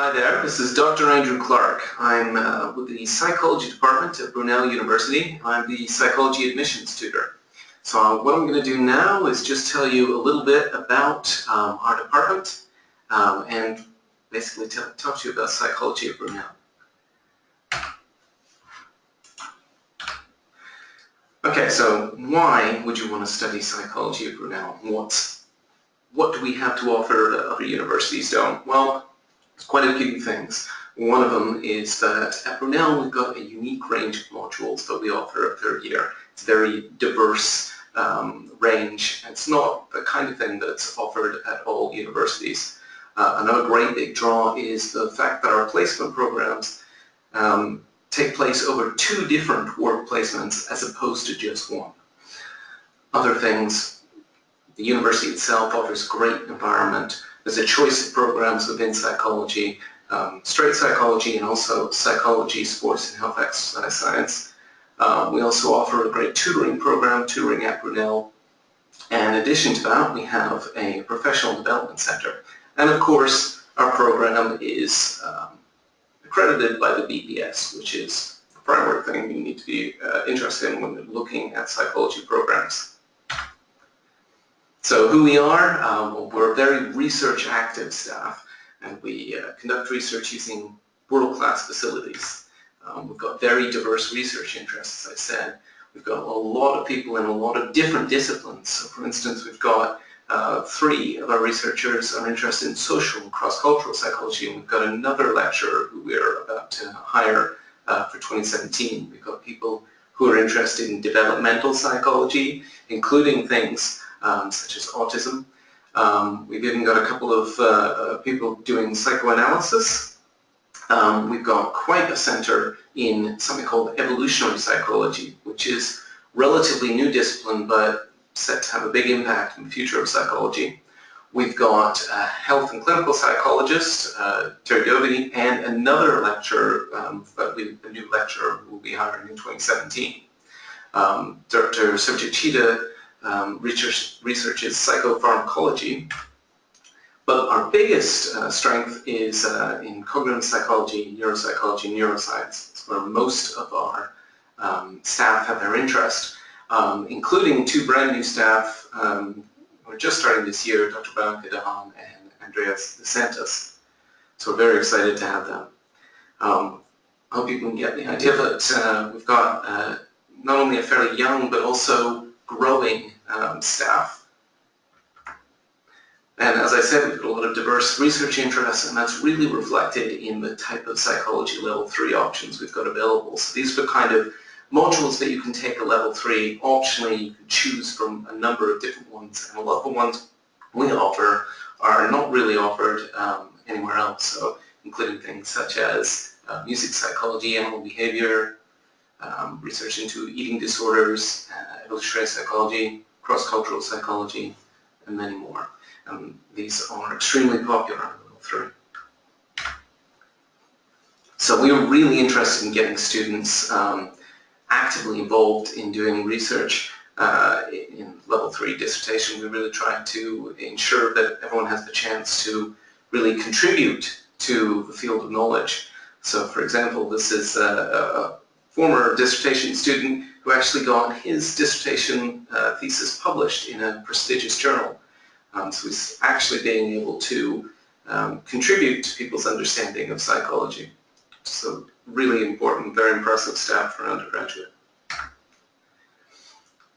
Hi there, this is Dr. Andrew Clark. I'm with the Psychology Department at Brunel University. I'm the Psychology Admissions Tutor. So what I'm going to do now is just tell you a little bit about our department and basically talk to you about psychology at Brunel. Okay, so why would you want to study psychology at Brunel? What do we have to offer that other universities don't? Well, there's quite a few things. One of them is that at Brunel we've got a unique range of modules that we offer at third year. It's a very diverse range. It's not the kind of thing that's offered at all universities. Another great big draw is the fact that our placement programs take place over 2 different work placements as opposed to just one. Other things, the university itself offers a great environment. There's a choice of programs within psychology, straight psychology and also psychology, sports and health exercise science. We also offer a great tutoring program, tutoring at Brunel. And in addition to that, we have a professional development center. And of course, our program is accredited by the BPS, which is the primary thing you need to be interested in when you're looking at psychology programs. So who we are, we're a very research-active staff, and we conduct research using world-class facilities. We've got very diverse research interests, as I said. We've got a lot of people in a lot of different disciplines. So for instance, we've got 3 of our researchers are interested in social and cross-cultural psychology, and we've got another lecturer who we're about to hire for 2017. We've got people who are interested in developmental psychology, including things such as autism. We've even got a couple of people doing psychoanalysis. We've got quite a center in something called evolutionary psychology, which is relatively new discipline but set to have a big impact in the future of psychology. We've got a health and clinical psychologist, Terry Dovey, and another lecturer, a new lecturer who will be hired in 2017. Dr. Subjechita researches psychopharmacology, but our biggest strength is in cognitive psychology, neuropsychology, neuroscience. It's where most of our staff have their interest, including 2 brand new staff who are just starting this year, Dr. Bianca Dehan and Andreas DeSantis. So we're very excited to have them. I hope you can get the idea that we've got not only a fairly young but also growing staff. And as I said, we've got a lot of diverse research interests, and that's really reflected in the type of psychology level 3 options we've got available. So these are the kind of modules that you can take at level 3. Optionally, you can choose from a number of different ones, and a lot of the ones we offer are not really offered anywhere else, so including things such as music psychology, animal behavior, research into eating disorders, evolutionary psychology, cross-cultural psychology, and many more. These are extremely popular at level 3. So we are really interested in getting students actively involved in doing research in level 3 dissertation. We really try to ensure that everyone has the chance to really contribute to the field of knowledge. So for example, this is a former dissertation student who actually got his dissertation thesis published in a prestigious journal. So he's actually being able to contribute to people's understanding of psychology. So really important, very impressive staff for an undergraduate.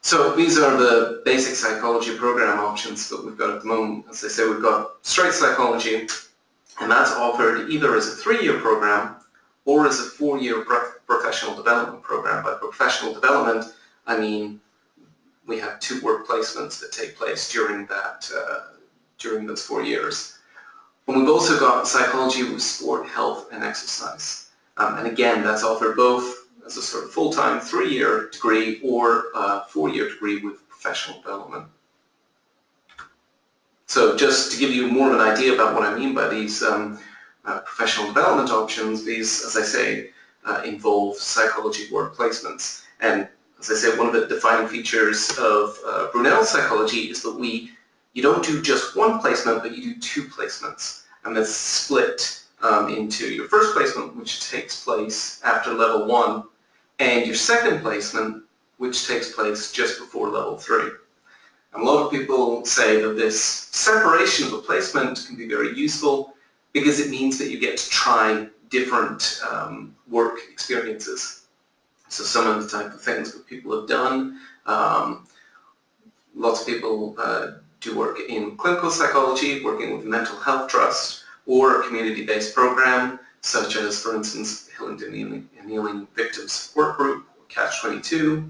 So these are the basic psychology program options that we've got at the moment. As I say, we've got straight psychology, and that's offered either as a 3-year program or as a 4-year professional development program. By professional development, I mean we have 2 work placements that take place during those 4 years. And we've also got psychology with sport, health, and exercise. And again, that's offered both as a sort of full-time 3-year degree or a 4-year degree with professional development. So just to give you more of an idea about what I mean by these professional development options, these, as I say, involve psychology work placements. And as I said, one of the defining features of Brunel psychology is that you don't do just one placement, but you do 2 placements. And that's split into your first placement, which takes place after level 1, and your second placement, which takes place just before level 3. And a lot of people say that this separation of a placement can be very useful because it means that you get to try different work experiences. So some of the type of things that people have done, lots of people do work in clinical psychology, working with a mental health trust, or a community-based program, such as, for instance, the Healing and Healing Victims Support Group, or Catch-22.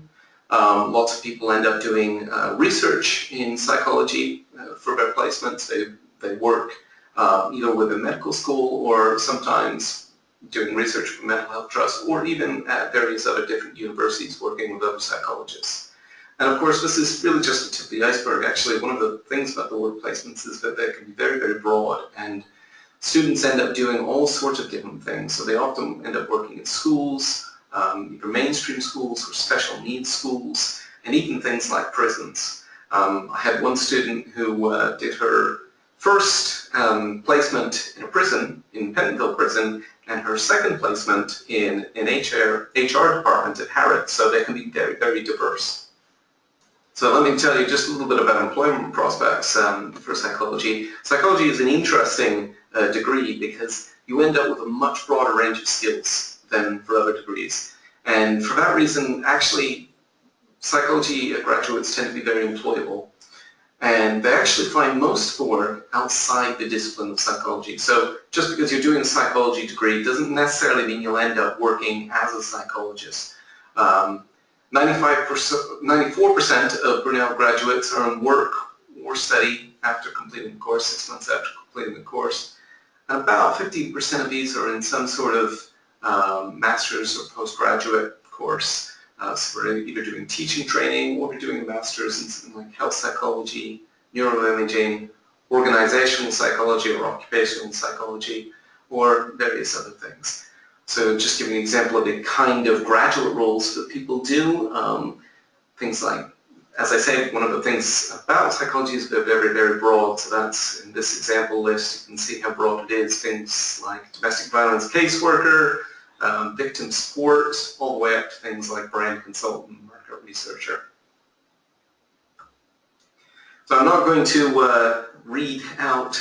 Lots of people end up doing research in psychology for their placements. They work either with a medical school or sometimes doing research for mental health trust, or even at various other different universities working with other psychologists. And of course, this is really just the tip of the iceberg. Actually, one of the things about the work placements is that they can be very, very broad, and students end up doing all sorts of different things. So they often end up working in schools, either mainstream schools or special needs schools, and even things like prisons. I had one student who did her first placement in a prison, in Pentonville Prison, and her second placement in an HR department at Harrods, so they can be very, very diverse. So let me tell you just a little bit about employment prospects for psychology. Psychology is an interesting degree because you end up with a much broader range of skills than for other degrees. And for that reason, actually, psychology graduates tend to be very employable. And they actually find most work outside the discipline of psychology. So just because you're doing a psychology degree doesn't necessarily mean you'll end up working as a psychologist. 94% of Brunel graduates are in work or study after completing the course, 6 months after completing the course. And about 50% of these are in some sort of master's or postgraduate course. So we're either doing teaching training or we're doing a master's in something like health psychology, neuroimaging, organizational psychology or occupational psychology, or various other things. So just giving an example of the kind of graduate roles that people do, things like, as I say, one of the things about psychology is they're very, very broad. So that's in this example list, you can see how broad it is. Things like domestic violence caseworker, victim support, all the way up to things like brand consultant, market researcher. So I'm not going to read out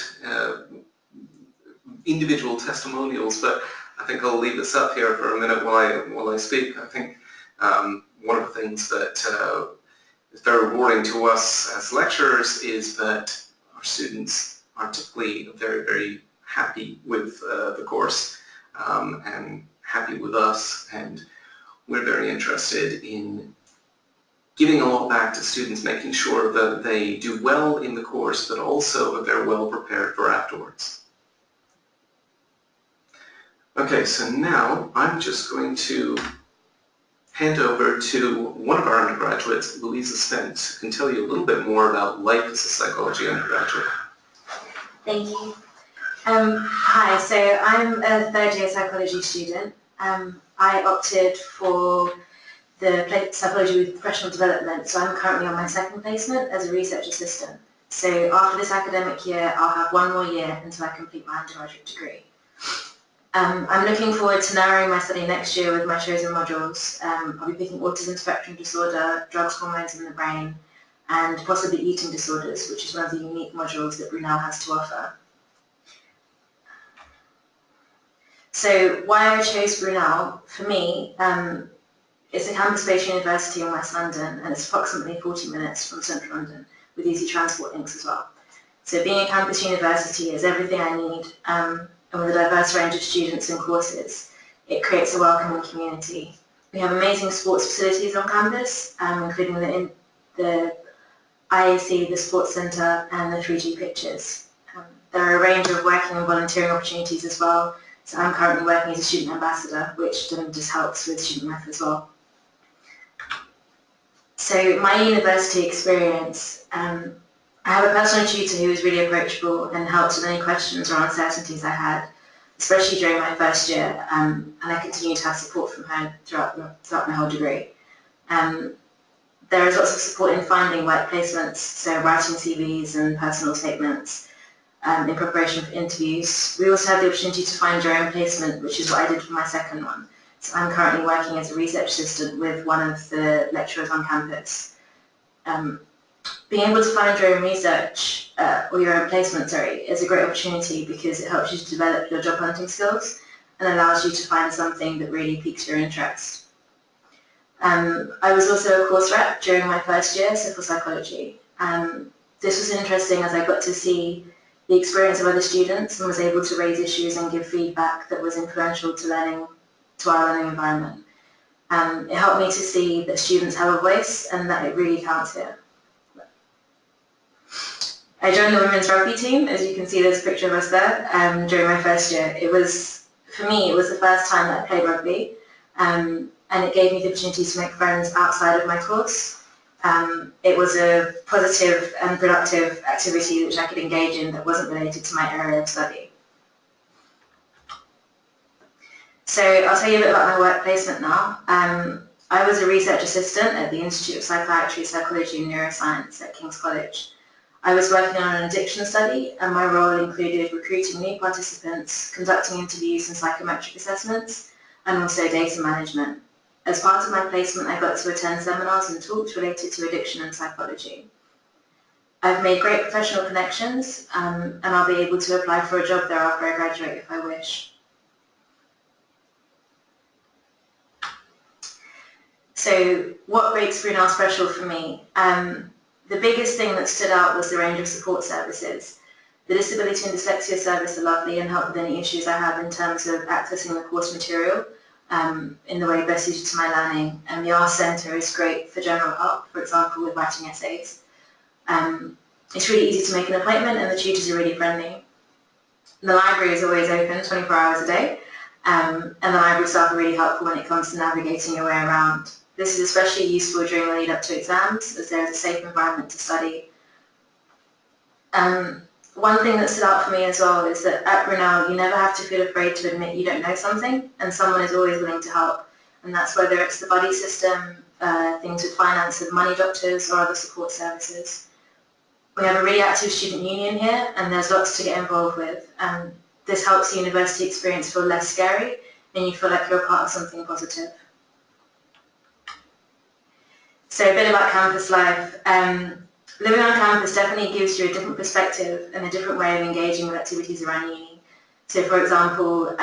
individual testimonials, but I think I'll leave this up here for a minute while I speak. I think one of the things that is very rewarding to us as lecturers is that our students are typically very, very happy with the course and happy with us, and we're very interested in giving a lot back to students, making sure that they do well in the course, but also that they're well prepared for afterwards. Okay, so now I'm just going to hand over to one of our undergraduates, Louisa Spence, who can tell you a little bit more about life as a psychology undergraduate. Thank you. Hi, so I'm a third-year psychology student. I opted for the psychology with professional development, so I'm currently on my second placement as a research assistant. So after this academic year, I'll have one more year until I complete my undergraduate degree. I'm looking forward to narrowing my study next year with my chosen modules. I'll be picking autism spectrum disorder, drugs, hormones in the brain, and possibly eating disorders, which is one of the unique modules that Brunel has to offer. So why I chose Brunel, for me, it's a campus-based university in West London, and it's approximately 40 minutes from central London, with easy transport links as well. So being a campus university is everything I need, and with a diverse range of students and courses, it creates a welcoming community. We have amazing sports facilities on campus, including the IAC, the Sports Centre, and the 3G pitches. There are a range of working and volunteering opportunities as well. So I'm currently working as a student ambassador, which then just helps with student life as well. So my university experience, I have a personal tutor who was really approachable and helped with any questions or uncertainties I had, especially during my first year, and I continue to have support from her throughout my whole degree. There is lots of support in finding work placements, so writing CVs and personal statements. in preparation for interviews. We also have the opportunity to find your own placement, which is what I did for my second one. So I'm currently working as a research assistant with one of the lecturers on campus. Being able to find your own research, or your own placement, is a great opportunity because it helps you to develop your job hunting skills and allows you to find something that really piques your interest. I was also a course rep during my first year, so for psychology. This was interesting as I got to see the experience of other students and was able to raise issues and give feedback that was influential to our learning environment. It helped me to see that students have a voice and that it really counts here. I joined the women's rugby team. As you can see, there's a picture of us there during my first year. For me, it was the first time that I played rugby, and it gave me the opportunity to make friends outside of my course. It was a positive and productive activity which I could engage in that wasn't related to my area of study. So I'll tell you a bit about my work placement now. I was a research assistant at the Institute of Psychiatry, Psychology and Neuroscience at King's College. I was working on an addiction study, and my role included recruiting new participants, conducting interviews and psychometric assessments, and also data management. As part of my placement, I got to attend seminars and talks related to addiction and psychology. I've made great professional connections, and I'll be able to apply for a job there after I graduate if I wish. So what makes Brunel special for me? The biggest thing that stood out was the range of support services. The Disability and Dyslexia Service are lovely and help with any issues I have in terms of accessing the course material in the way best suited to my learning. And the Arts Centre is great for general help, for example, with writing essays. It's really easy to make an appointment and the tutors are really friendly. The library is always open 24 hours a day, and the library staff are really helpful when it comes to navigating your way around. This is especially useful during the lead up to exams, as there is a safe environment to study. One thing that stood out for me as well is that at Brunel, you never have to feel afraid to admit you don't know something, and someone is always willing to help. And that's whether it's the buddy system, things with finance and money doctors, or other support services. We have a really active student union here, and there's lots to get involved with. This helps the university experience feel less scary, and you feel like you're a part of something positive. So a bit about campus life. Living on campus definitely gives you a different perspective and a different way of engaging with activities around uni. So for example,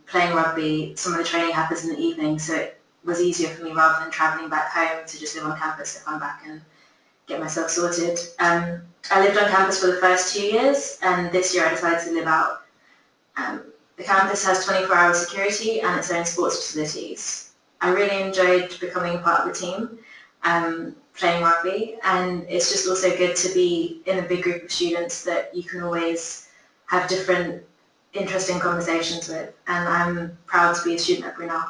playing rugby, some of the training happens in the evening, so it was easier for me rather than travelling back home to just live on campus to come back and get myself sorted. I lived on campus for the first 2 years, and this year I decided to live out. The campus has 24-hour security and its own sports facilities. I really enjoyed becoming a part of the team, playing rugby, and it's just also good to be in a big group of students that you can always have different interesting conversations with, and I'm proud to be a student at Brunel.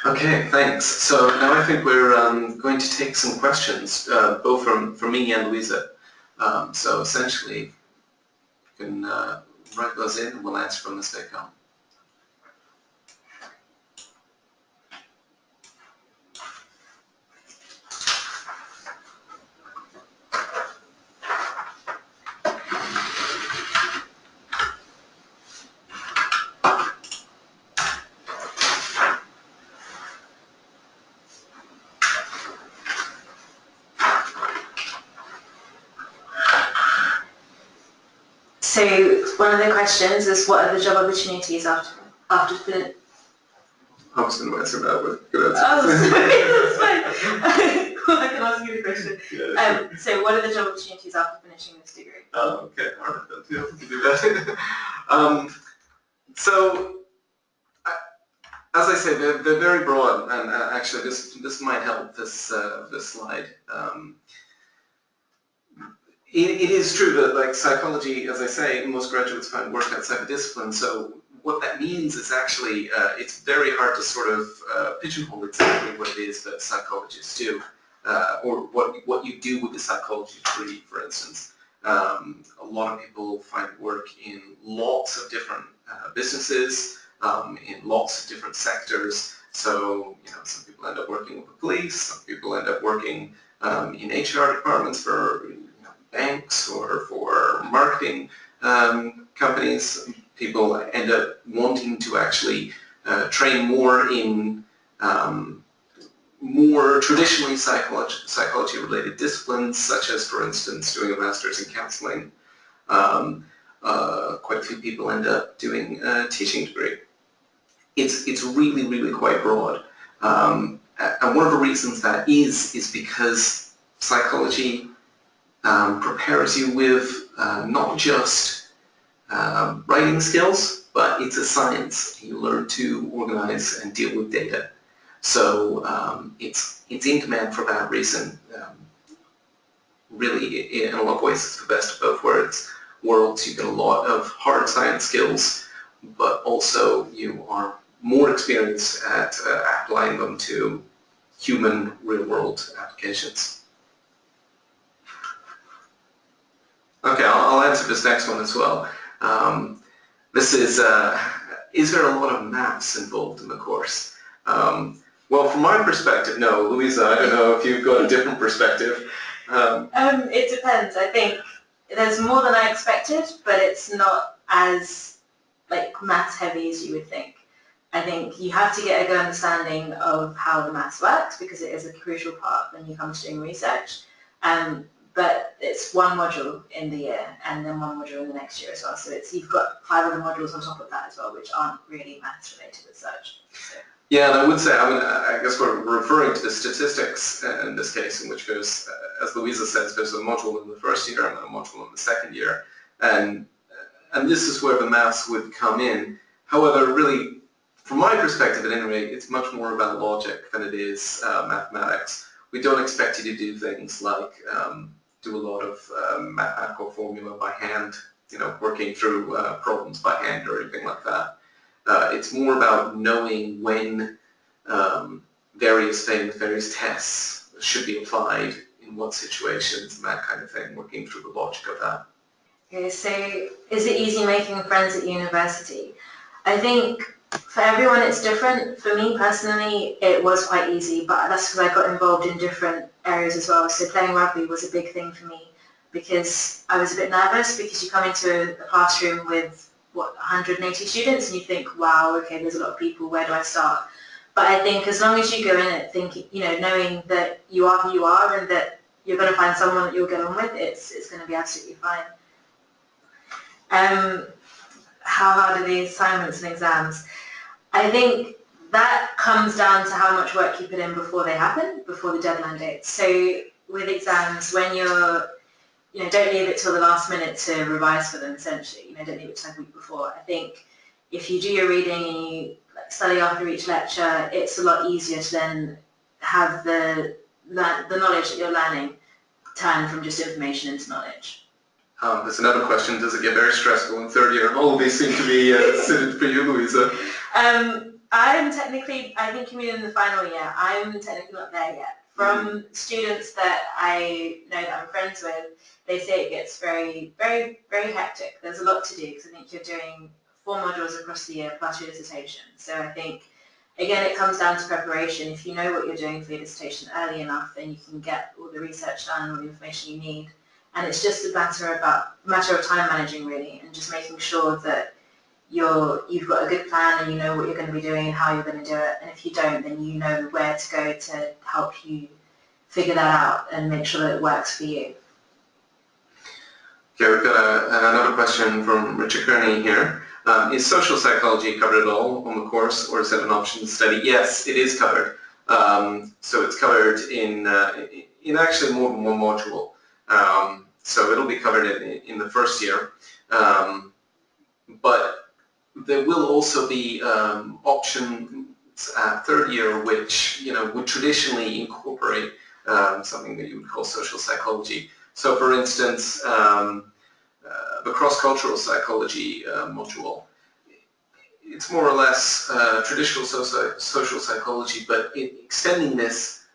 Okay, thanks. So now I think we're going to take some questions, both from me and Louisa. So essentially, you can write those in and we'll answer from this day on. So one of the questions is, what are the job opportunities after I was going to answer that, but good answer. Oh, sorry, that's fine. Well, I can ask you the question. Yeah, sure. So what are the job opportunities after finishing this degree? Oh, okay, all right, then, yeah, we can do that. So, as I say, they're very broad, and actually this might help this slide. It is true that, like, psychology, as I say, most graduates find work outside the discipline, so what that means is actually it's very hard to sort of pigeonhole exactly what it is that psychologists do, or what you do with the psychology degree, for instance. A lot of people find work in lots of different businesses, in lots of different sectors. So, you know, some people end up working with the police, some people end up working in HR departments for banks or for marketing companies. People end up wanting to actually train more in more traditionally psychology-related disciplines, such as, for instance, doing a master's in counseling. Quite a few people end up doing a teaching degree. It's really, really quite broad. And one of the reasons that is because psychology prepares you with not just writing skills, but it's a science. You learn to organize and deal with data. So it's in demand for that reason. Really, in a lot of ways, it's the best of both worlds. You get a lot of hard science skills, but also you are more experienced at applying them to human, real-world applications. Okay, I'll answer this next one as well. This is there a lot of maths involved in the course? Well, from my perspective, no. Louisa, I don't know if you've got a different perspective. It depends. I think there's more than I expected, but it's not as maths heavy as you would think. I think you have to get a good understanding of how the maths works because it is a crucial part when you come to doing research. But it's one module in the year and then one module in the next year as well. So you've got 5 other modules on top of that as well, which aren't really maths related as such. So. Yeah, and I would say, I guess we're referring to the statistics in this case, in which goes, as Louisa says, there's a module in the first year and then a module in the second year. And this is where the maths would come in. However, really, from my perspective at any rate, it's much more about logic than it is mathematics. We don't expect you to do things like do a lot of mathematical formula by hand, working through problems by hand or anything like that. It's more about knowing when various tests should be applied in what situations and that kind of thing, working through the logic of that. Okay, so is it easy making friends at university? I think for everyone it's different. For me personally, it was quite easy, but that's because I got involved in different areas as well. So playing rugby was a big thing for me because I was a bit nervous because you come into a classroom with 180 students and you think, wow, okay, there's a lot of people, where do I start? But I think as long as you go in it thinking, knowing that you are who you are and that you're going to find someone that you'll get on with, it's going to be absolutely fine. How hard are the assignments and exams? I think that comes down to how much work you put in before they happen, before the deadline date. So with exams, when you're don't leave it till the last minute to revise for them, essentially. Don't leave it till a week before. I think if you do your reading and you study after each lecture, it's a lot easier to then have the knowledge that you're learning turn from just information into knowledge. There's another question. Does it get very stressful in third year? All of these seem to be suited for you, Louisa. I'm technically, I think you mean in the final year, I'm technically not there yet. From students that I know that I'm friends with, they say it gets very, very, very hectic. There's a lot to do because I think you're doing 4 modules across the year plus your dissertation. So I think, again, it comes down to preparation. If you know what you're doing for your dissertation early enough, then you can get all the research done and all the information you need. And it's just a matter of time managing, really, and just making sure that you've got a good plan and you know what you're going to be doing and how you're going to do it. And if you don't, then you know where to go to help you figure that out and make sure that it works for you. Okay, we've got another question from Richard Kearney here. Is social psychology covered at all on the course, or is it an option to study? Yes, it is covered. So it's covered in actually more than one module. So it'll be covered in the first year. But there will also be options at third year which would traditionally incorporate something that you would call social psychology. So for instance, the cross-cultural psychology module, it's more or less traditional social psychology, but extending this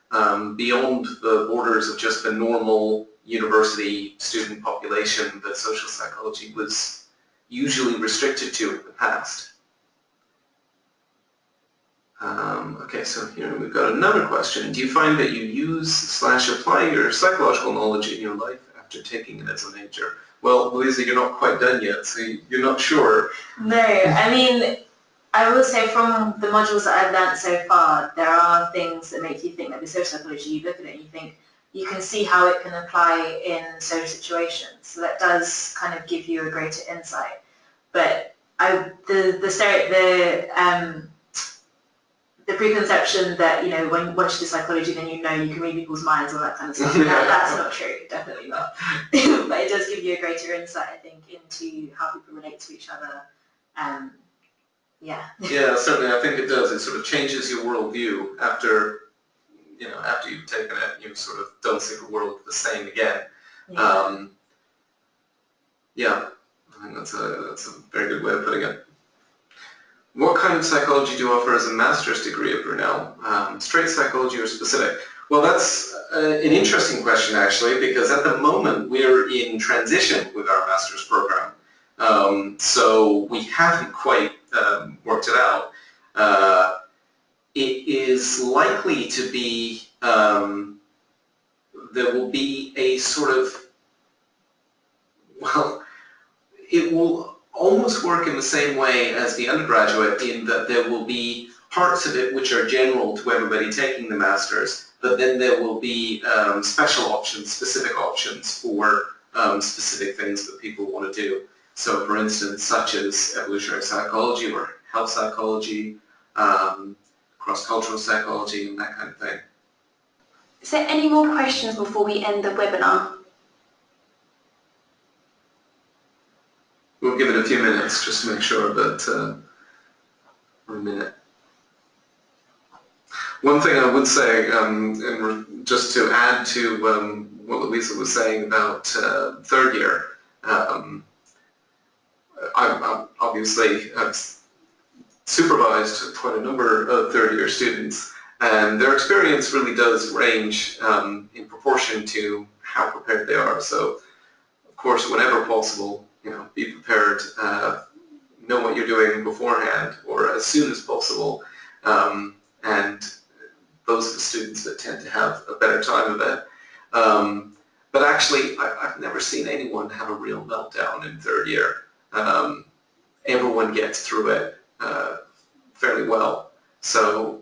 beyond the borders of just the normal university student population that social psychology was usually restricted to in the past. Okay, so here we've got another question. Do you find that you use/apply your psychological knowledge in your life after taking it as a major? Well, Louisa, you're not quite done yet, so you're not sure. No, I mean, I will say from the modules that I've learnt so far, there are things that make you think, like the social psychology, you look at it and you think, you can see how it can apply in social situations. So that does kind of give you a greater insight. But the preconception that, you know, once you do psychology, then you know you can read people's minds, all that kind of stuff. That's not true, definitely not. But it does give you a greater insight, I think, into how people relate to each other. Yeah. Yeah, certainly. I think it does. It sort of changes your worldview after you've taken it. You sort of don't see the world the same again. Yeah, I think that's a very good way of putting it. What kind of psychology do you offer as a master's degree at Brunel? Straight psychology or specific? Well, that's an interesting question, actually, because at the moment we're in transition with our master's program. So we haven't quite worked it out. It is likely to be, there will be a sort of, well, it will almost work in the same way as the undergraduate, in that there will be parts of it which are general to everybody taking the master's, but then there will be special options, specific options for specific things that people want to do. So for instance, such as evolutionary psychology or health psychology, cross-cultural psychology, and that kind of thing. Is there any more questions before we end the webinar? We'll give it a few minutes just to make sure, but a minute. One thing I would say, and just to add to what Louisa was saying about third year, I obviously have supervised quite a number of third-year students, and their experience really does range in proportion to how prepared they are. So, of course, whenever possible, be prepared, know what you're doing beforehand or as soon as possible, and those are the students that tend to have a better time of it. But actually, I've never seen anyone have a real meltdown in third year. Everyone gets through it fairly well. So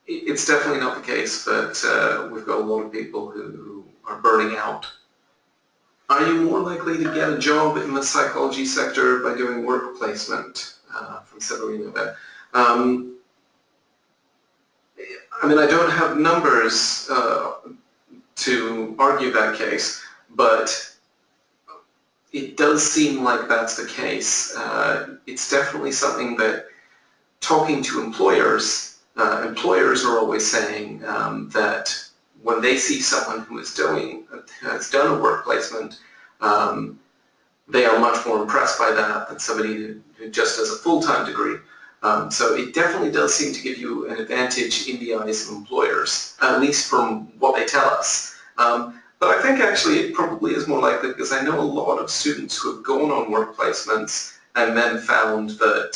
it's definitely not the case, but we've got a lot of people who are burning out. Are you more likely to get a job in the psychology sector by doing work placement? From Severino. I mean, I don't have numbers to argue that case, but it does seem like that's the case. It's definitely something that, talking to employers, employers are always saying that when they see someone who has done a work placement, they are much more impressed by that than somebody who just has a full-time degree. So it definitely does seem to give you an advantage in the eyes of employers, at least from what they tell us. But I think actually it probably is more likely, because I know a lot of students who have gone on work placements and then found that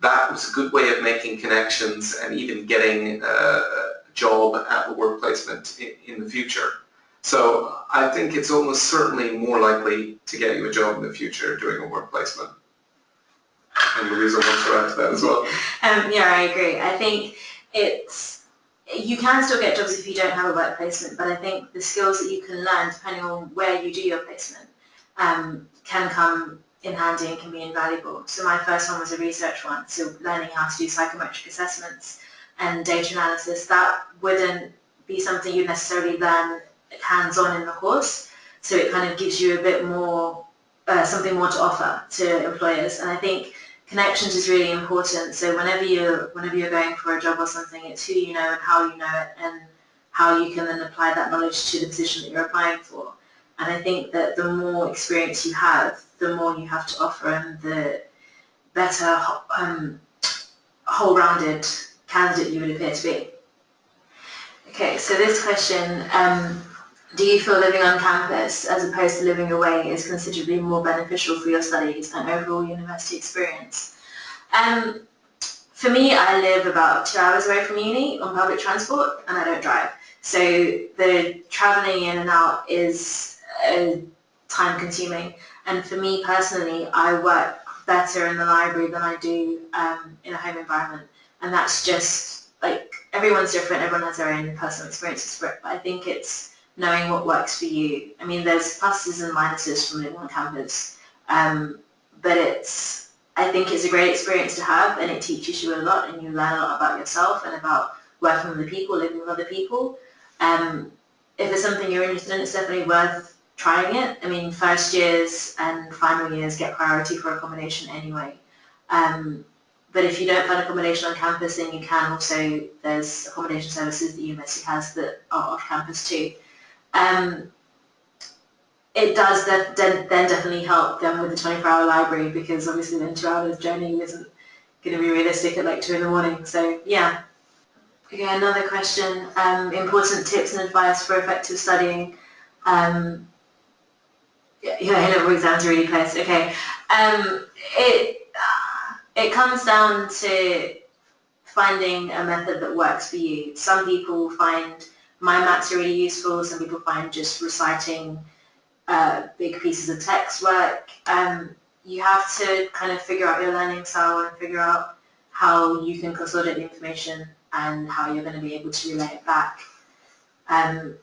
that was a good way of making connections and even getting a job at the work placement in the future. So I think it's almost certainly more likely to get you a job in the future doing a work placement. And Louisa wants to add to that as well. Yeah, I agree. I think you can still get jobs if you don't have a work placement, but I think the skills that you can learn depending on where you do your placement can come in handy and can be invaluable. So my first one was a research one, so learning how to do psychometric assessments and data analysis. That wouldn't be something you'd necessarily learn hands-on in the course, so it kind of gives you a bit more, something more to offer to employers. And I think connections is really important. So whenever you're going for a job or something, it's who you know and how you know it, and how you can then apply that knowledge to the position that you're applying for. And I think that the more experience you have, the more you have to offer, and the better whole-rounded candidate you would appear to be. Okay, so this question, do you feel living on campus as opposed to living away is considerably more beneficial for your studies and overall university experience? For me, I live about 2 hours away from uni on public transport, and I don't drive. So the travelling in and out is time consuming. And for me personally, I work better in the library than I do in a home environment. And that's just, like, everyone's different, everyone has their own personal experiences for it, but I think it's knowing what works for you. I mean, there's pluses and minuses from living on campus, but I think it's a great experience to have, and it teaches you a lot, and you learn a lot about yourself and about working with other people, living with other people. If it's something you're interested in, it's definitely worth trying it. I mean, first years and final years get priority for accommodation anyway. But if you don't find accommodation on campus, then you can also, there's accommodation services the university has that are off campus too. It does then definitely help them with the 24-hour library, because obviously then 2 hours journey isn't going to be realistic at like 2 in the morning. So yeah. Okay, another question. Important tips and advice for effective studying. A-level exams are really close. Okay. It comes down to finding a method that works for you. Some people find mind maps really useful. Some people find just reciting big pieces of text work. You have to kind of figure out your learning style and figure out how you can consolidate the information and how you're going to be able to relay it back. A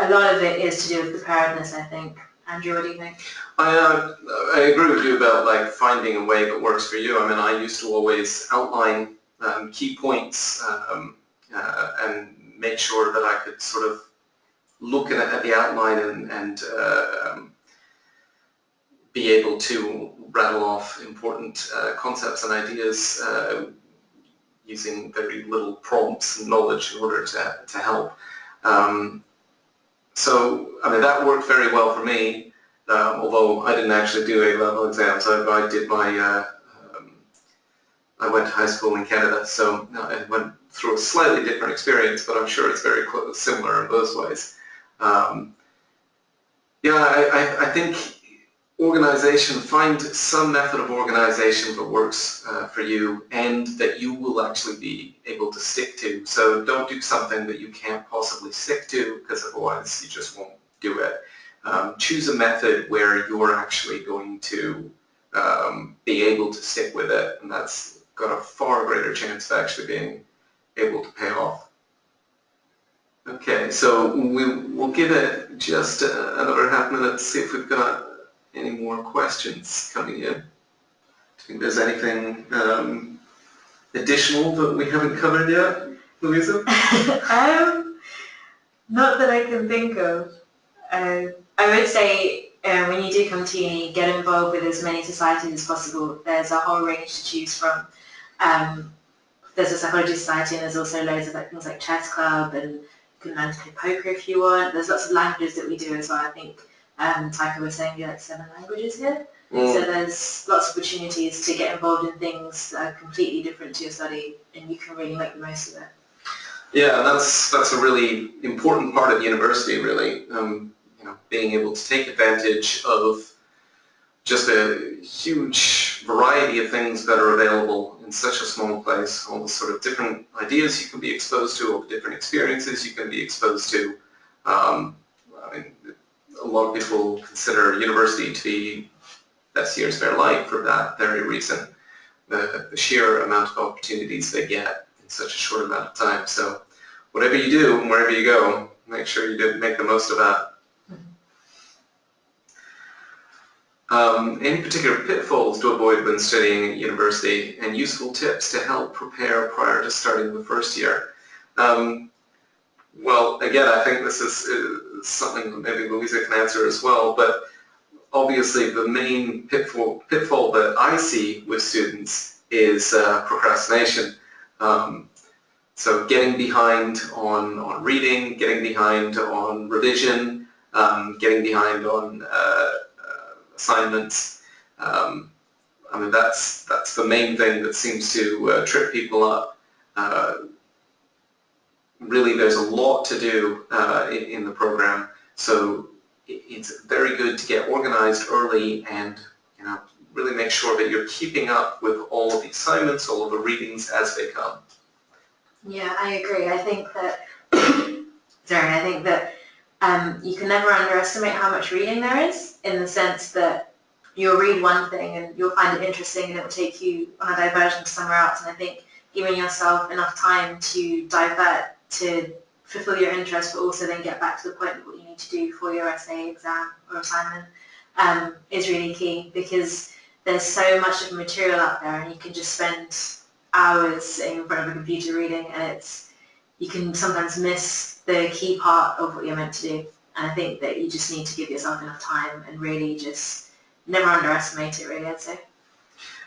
lot of it is to do with preparedness, I think. Andrew, what do you think? I agree with you about like finding a way that works for you. I mean, I used to always outline key points and make sure that I could sort of look at the outline and be able to rattle off important concepts and ideas using very little prompts and knowledge in order to help. So, I mean, that worked very well for me, although I didn't actually do A-level exams. I did my, I went to high school in Canada, so I went through a slightly different experience, but I'm sure it's very similar in those ways. I think organization, find some method of organization that works for you and that you will actually be able to stick to. So don't do something that you can't possibly stick to, because otherwise you just won't do it. Choose a method where you're actually going to be able to stick with it, and that's got a far greater chance of actually being able to pay off. Okay, so we'll give it just another half minute to see if we've got any more questions coming in. Do you think there's anything additional that we haven't covered yet, Louisa? Not that I can think of. I would say when you do come to uni, get involved with as many societies as possible. There's a whole range to choose from. There's a psychology society, and there's also loads of things like chess club, and you can learn to play poker if you want. There's lots of languages that we do as well. I think Taika was saying you like 7 languages here. So there's lots of opportunities to get involved in things that are completely different to your study, and you can really make the most of it. Yeah, that's a really important part of university, really. Being able to take advantage of just a huge variety of things that are available in such a small place, all the sort of different ideas you can be exposed to, all the different experiences you can be exposed to. I mean, a lot of people consider university to be best years of their life for that very reason. The sheer amount of opportunities they get in such a short amount of time. So whatever you do and wherever you go, make sure you do make the most of that. Any particular pitfalls to avoid when studying at university, and useful tips to help prepare prior to starting the first year? Well, again, I think this is something that maybe Louisa can answer as well, but obviously the main pitfall that I see with students is procrastination. So getting behind on reading, getting behind on revision, getting behind on assignments. I mean, that's the main thing that seems to trip people up. Really, there's a lot to do in the program, so it's very good to get organized early and really make sure that you're keeping up with all of the assignments, all of the readings as they come. Yeah, I agree. I think that, you can never underestimate how much reading there is, in the sense that you'll read one thing and you'll find it interesting and it will take you on a diversion to somewhere else. And I think giving yourself enough time to divert, to fulfill your interest, but also then get back to the point of what you need to do for your essay, exam, or assignment, is really key, because there's so much of material out there and you can just spend hours in front of a computer reading, and you can sometimes miss the key part of what you're meant to do. And I think that you just need to give yourself enough time and really just never underestimate it, really, I'd say.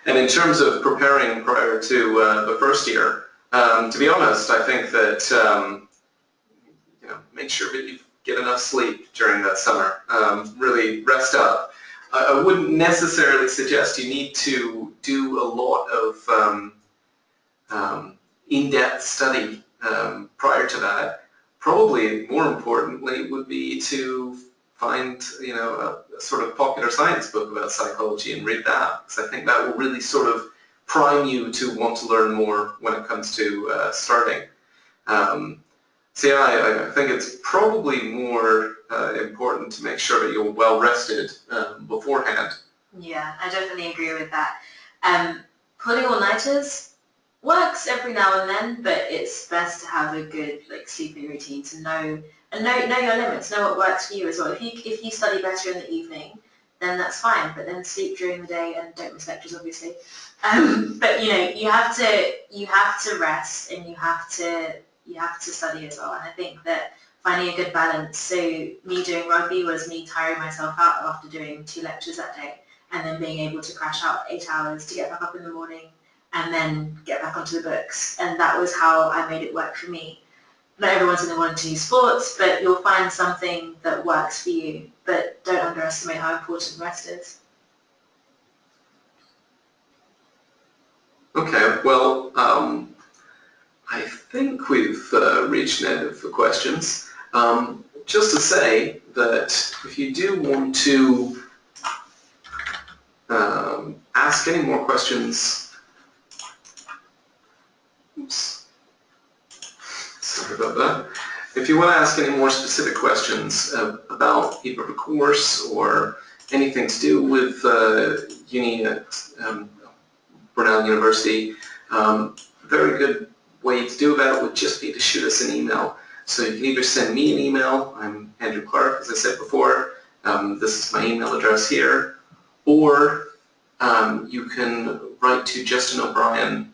And in terms of preparing prior to the first year, to be honest, I think that make sure that you get enough sleep during that summer. Really rest up. I wouldn't necessarily suggest you need to do a lot of in-depth study prior to that. Probably more importantly would be to find a sort of popular science book about psychology and read that, because I think that will really sort of prime you to want to learn more when it comes to starting. So yeah, I think it's probably more important to make sure that you're well rested beforehand. Yeah, I definitely agree with that. Pulling all-nighters works every now and then, but it's best to have a good sleeping routine, to know your limits, know what works for you as well. If you study better in the evening, then that's fine, but then sleep during the day and don't miss lectures, obviously. But you have to rest, and you have to study as well. And I think that finding a good balance. So me doing rugby was me tiring myself out after doing 2 lectures that day, and then being able to crash out 8 hours to get back up in the morning and then get back onto the books. And that was how I made it work for me. Not everyone's going to want to do sports, but you'll find something that works for you. But don't underestimate how important rest is. Okay, well, I think we've reached an end of the questions. Just to say that if you do want to ask any more questions, oops, sorry about that. If you want to ask any more specific questions about either the course or anything to do with uni at Brunel University, very good way to do that would just be to shoot us an email. So you can either send me an email, I'm Andrew Clark, as I said before, this is my email address here, or you can write to Justin O'Brien,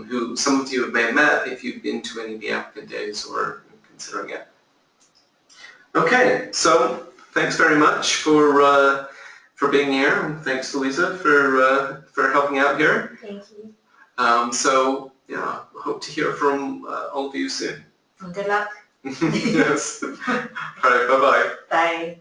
who some of you may have met if you've been to any of the applicant days or considering it. Okay, so thanks very much for being here, and thanks to Lisa for helping out here. Thank you. So yeah, hope to hear from all of you soon. And good luck. Yes. All right, bye-bye. Bye.